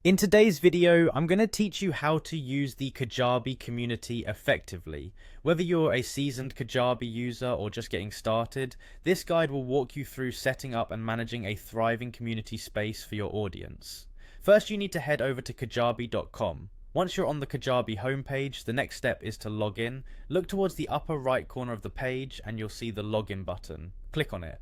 In today's video, I'm going to teach you how to use the Kajabi community effectively. Whether you're a seasoned Kajabi user or just getting started, this guide will walk you through setting up and managing a thriving community space for your audience. First, you need to head over to kajabi.com. Once you're on the Kajabi homepage, the next step is to log in. Look towards the upper right corner of the page and you'll see the login button. Click on it.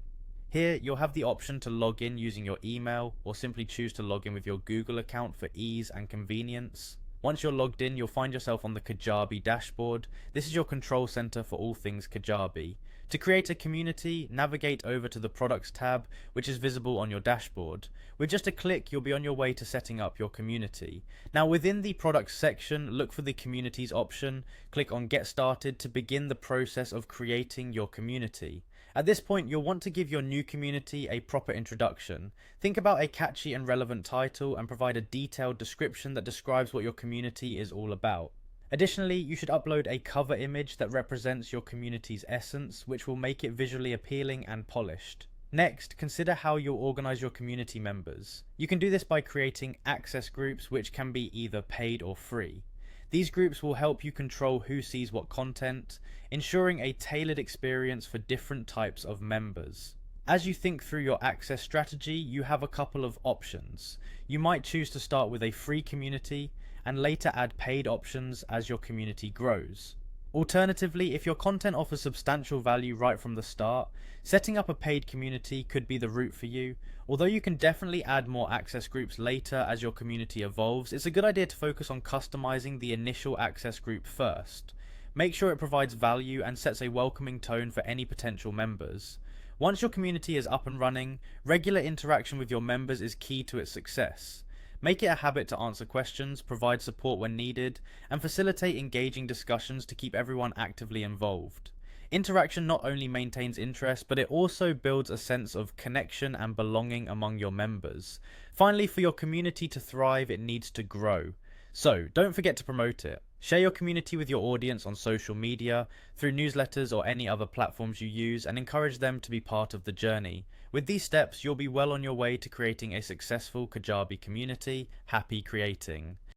Here, you'll have the option to log in using your email or simply choose to log in with your Google account for ease and convenience. Once you're logged in, you'll find yourself on the Kajabi dashboard. This is your control center for all things Kajabi. To create a community, navigate over to the Products tab, which is visible on your dashboard. With just a click, you'll be on your way to setting up your community. Now, within the Products section, look for the Communities option. Click on Get Started to begin the process of creating your community. At this point, you'll want to give your new community a proper introduction. Think about a catchy and relevant title and provide a detailed description that describes what your community is all about. Additionally, you should upload a cover image that represents your community's essence, which will make it visually appealing and polished. Next, consider how you'll organize your community members. You can do this by creating access groups, which can be either paid or free. These groups will help you control who sees what content, ensuring a tailored experience for different types of members. As you think through your access strategy, you have a couple of options. You might choose to start with a free community and later add paid options as your community grows. Alternatively, if your content offers substantial value right from the start, setting up a paid community could be the route for you. Although you can definitely add more access groups later as your community evolves, it's a good idea to focus on customizing the initial access group first. Make sure it provides value and sets a welcoming tone for any potential members. Once your community is up and running, regular interaction with your members is key to its success. Make it a habit to answer questions, provide support when needed, and facilitate engaging discussions to keep everyone actively involved. Interaction not only maintains interest, but it also builds a sense of connection and belonging among your members. Finally, for your community to thrive, it needs to grow. So, don't forget to promote it. Share your community with your audience on social media, through newsletters or any other platforms you use, and encourage them to be part of the journey. With these steps, you'll be well on your way to creating a successful Kajabi community. Happy creating!